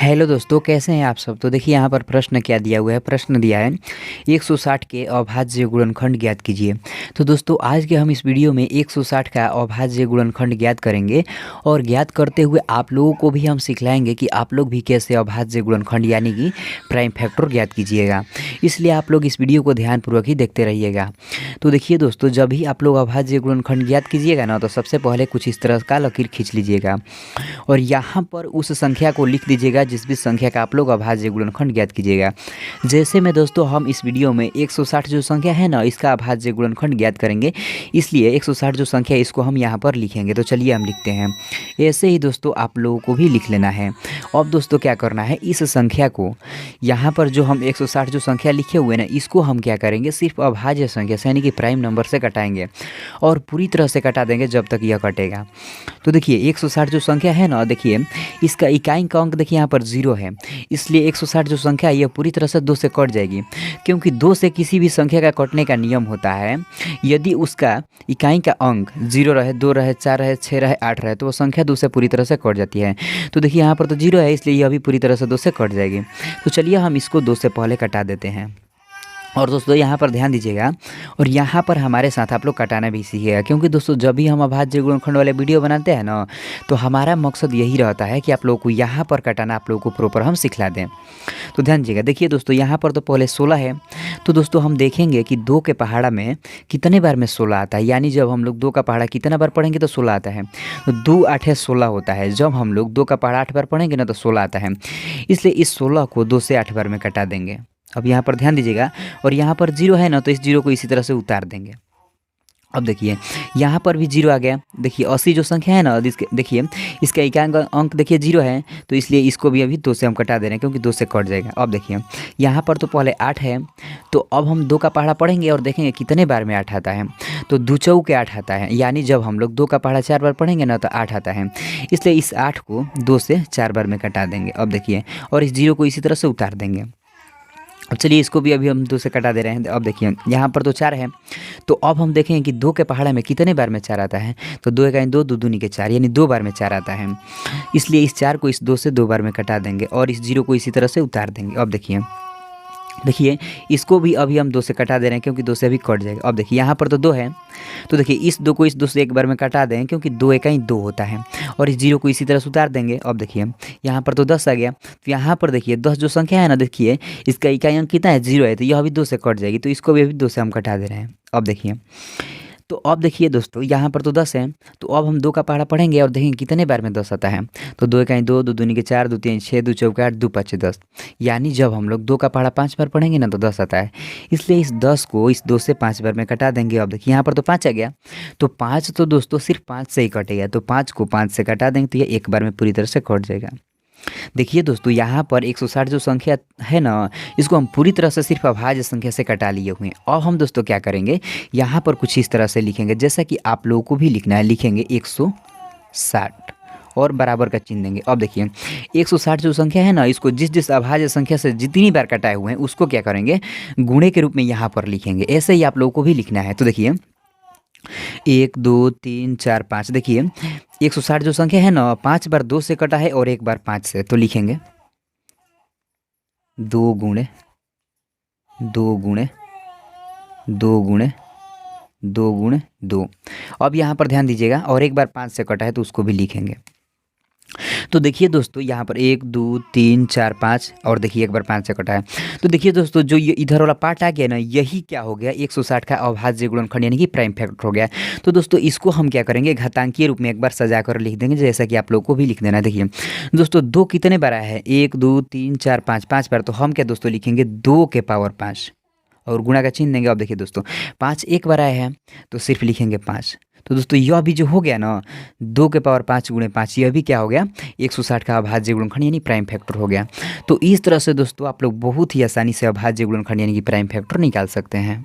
Hello दोस्तों, कैसे हैं आप सब। तो देखिए यहाँ पर प्रश्न क्या दिया हुआ है। प्रश्न दिया है 160 के अभाज्य गुणनखंड ज्ञात कीजिए। तो दोस्तों आज के हम इस वीडियो में 160 का अभाज्य गुणनखंड ज्ञात करेंगे और ज्ञात करते हुए आप लोगों को भी हम सिखलाएंगे कि आप लोग भी कैसे अभाज्य गुणनखंड यानी कि प्राइम फैक्टर ज्ञात कीजिएगा। इसलिए आप लोग इस वीडियो को ध्यानपूर्वक ही देखते रहिएगा। तो देखिए दोस्तों, जब भी आप लोग अभाज्य गुणनखंड ज्ञात कीजिएगा ना, तो सबसे पहले कुछ इस तरह का लकीर खींच लीजिएगा और यहाँ पर उस संख्या को लिख दीजिएगा जिस भी संख्या का आप लोग अभाज्य गुणनखंड ज्ञात कीजिएगा। जैसे में दोस्तों हम इस वीडियो में 160 जो संख्या है ना, इसका अभाज्य गुणनखंड ज्ञात करेंगे, इसलिए 160 जो संख्या है इसको हम यहाँ पर लिखेंगे। तो चलिए हम लिखते हैं। ऐसे ही दोस्तों आप लोगों को भी लिख लेना है। अब दोस्तों क्या करना है, इस संख्या को यहाँ पर जो हम 160 जो संख्या लिखे हुए ना, इसको हम क्या करेंगे, सिर्फ अभाज्य संख्या से यानी कि प्राइम नंबर से कटाएंगे और पूरी तरह से कटा देंगे जब तक यह कटेगा। तो देखिए 160 जो संख्या है ना, देखिए इसका इकाई का अंक देखिए यहाँ पर 0 है, इसलिए 160 जो संख्या है यह पूरी तरह से 2 से कट जाएगी। क्योंकि 2 से किसी भी संख्या का कटने का नियम होता है, यदि उसका इकाई का अंक 0 रहे, 2 रहे, 4 रहे, 6 रहे, 8 रहे, तो वो संख्या 2 से पूरी तरह से कट जाती है। तो देखिए यहाँ पर तो 0 है, इसलिए यह भी पूरी तरह से 2 से कट जाएगी। तो चलिए हम इसको 2 से पहले कटा देते हैं। और दोस्तों यहाँ पर ध्यान दीजिएगा और यहाँ पर हमारे साथ आप लोग कटाना भी सीखिएगा, क्योंकि दोस्तों जब भी हम अभाज्य गुणनखंड वाले वीडियो बनाते हैं ना, तो हमारा मकसद यही रहता है कि आप लोगों को यहाँ पर कटाना आप लोगों को प्रॉपर हम सिखला दें। तो ध्यान दीजिएगा। देखिए दोस्तों यहाँ पर तो पहले 16 है, तो दोस्तों हम देखेंगे कि 2 के पहाड़ा में कितने बार में 16 आता है, यानी जब हम लोग 2 का पहाड़ा कितना बार पढ़ेंगे तो 16 आता है। तो 2 8 16 होता है। जब हम लोग 2 का पहाड़ा 8 बार पढ़ेंगे ना, तो 16 आता है। इसलिए इस 16 को 2 से 8 बार में कटा देंगे। अब यहाँ पर ध्यान दीजिएगा और यहाँ पर 0 है ना, तो इस 0 को इसी तरह से उतार देंगे। अब देखिए यहाँ पर भी 0 आ गया। देखिए 80 जो संख्या है ना, देखिए इसका इकाई अंक देखिए 0 है, तो इसलिए इसको भी अभी 2 से हम कटा दे रहे हैं, क्योंकि 2 से कट जाएगा। अब देखिए यहाँ पर तो पहले 8 है, तो अब हम 2 का पहाड़ा पढ़ेंगे और देखेंगे कितने बार में 8 आता है। तो 2 चौके 8 आता है, यानी जब हम लोग 2 का पहाड़ा 4 बार पढ़ेंगे ना, तो 8 आता है। इसलिए इस 8 को 2 से 4 बार में कटा देंगे। अब देखिए और इस 0 को इसी तरह से उतार देंगे। अब चलिए इसको भी अभी हम 2 से कटा दे रहे हैं। अब देखिए यहाँ पर तो 4 है, तो अब हम देखेंगे कि 2 के पहाड़ा में कितने बार में 4 आता है। तो 2 एकाई 2, 2 दूनी के 4, यानी 2 बार में 4 आता है। इसलिए इस 4 को इस 2 से 2 बार में कटा देंगे और इस 0 को इसी तरह से उतार देंगे। अब देखिए इसको भी अभी हम 2 से कटा दे रहे हैं, क्योंकि 2 से अभी कट जाएगा। अब देखिए यहाँ पर तो 2 है, तो देखिए इस 2 को इस 2 से एक बार में कटा दें, क्योंकि 2 एकाई 2 होता है, और इस 0 को इसी तरह से उतार देंगे। अब देखिए यहाँ पर तो 10 आ गया, तो यहाँ पर देखिए 10 जो संख्या है ना, देखिए इसका इकाई अंक कितना है, 0 है, तो यह अभी 2 से कट जाएगी। तो इसको भी अभी 2 से हम कटा दे रहे हैं। अब देखिए तो अब देखिए दोस्तों यहाँ पर तो 10 है, तो अब हम 2 का पहाड़ा पढ़ेंगे और देखेंगे कितने बार में 10 आता है। तो 2 एकाई 2, 2 दूनी के 4, 2 तीन 6, 2 चौके 8, 2 पाँच 10, यानी जब हम लोग 2 का पहाड़ा 5 बार पढ़ेंगे ना, तो 10 आता है। इसलिए इस 10 को इस 2 से 5 बार में कटा देंगे। अब देखिए यहाँ पर तो 5 आ गया, तो 5 तो दोस्तों सिर्फ 5 से ही कटेगा, तो 5 को 5 से कटा देंगे, तो ये एक बार में पूरी तरह से कट जाएगा। देखिए दोस्तों यहाँ पर 160 जो संख्या है ना, इसको हम पूरी तरह से सिर्फ अभाज्य संख्या से कटा लिए हुए हैं। अब हम दोस्तों क्या करेंगे, यहाँ पर कुछ इस तरह से लिखेंगे जैसा कि आप लोगों को भी लिखना है। लिखेंगे 160 और बराबर का चिन्ह देंगे। अब देखिए 160 जो संख्या है ना, इसको जिस जिस अभाज्य संख्या से जितनी बार कटाए हुए हैं उसको क्या करेंगे, गुणे के रूप में यहाँ पर लिखेंगे। ऐसे ही आप लोगों को भी लिखना है। तो देखिए 1 2 3 4 5, देखिए 160 जो संख्या है ना, 5 बार 2 से कटा है और 1 बार 5 से, तो लिखेंगे 2 गुणे 2 गुणे 2 गुणे 2 गुणे 2। अब यहाँ पर ध्यान दीजिएगा और 1 बार 5 से कटा है, तो उसको भी लिखेंगे। तो देखिए दोस्तों यहाँ पर 1 2 3 4 5 और देखिए 1 बार 5 से कटा है। तो देखिए दोस्तों जो ये इधर वाला पार्ट आ गया ना, यही क्या हो गया, 160 का अभाज्य गुणनखंड यानी कि प्राइम फैक्टर हो गया। तो दोस्तों इसको हम क्या करेंगे, घातांकीय रूप में एक बार सजा कर लिख देंगे, जैसा कि आप लोग को भी लिख देना। देखिए दोस्तों 2 कितने बार आया है, 1 2 3 4 5, 5 बार, तो हम क्या दोस्तों लिखेंगे 2 के पावर 5 और गुणा का चिन्ह देंगे। अब देखिए दोस्तों 5 एक बार आया है, तो सिर्फ लिखेंगे 5। तो दोस्तों यह भी जो हो गया ना, 2 के पावर 5 गुणे 5, यह भी क्या हो गया, 160 का अभाज्य गुणनखंड यानी प्राइम फैक्टर हो गया। तो इस तरह से दोस्तों आप लोग बहुत ही आसानी से अभाज्य गुणनखंड यानी कि प्राइम फैक्टर निकाल सकते हैं।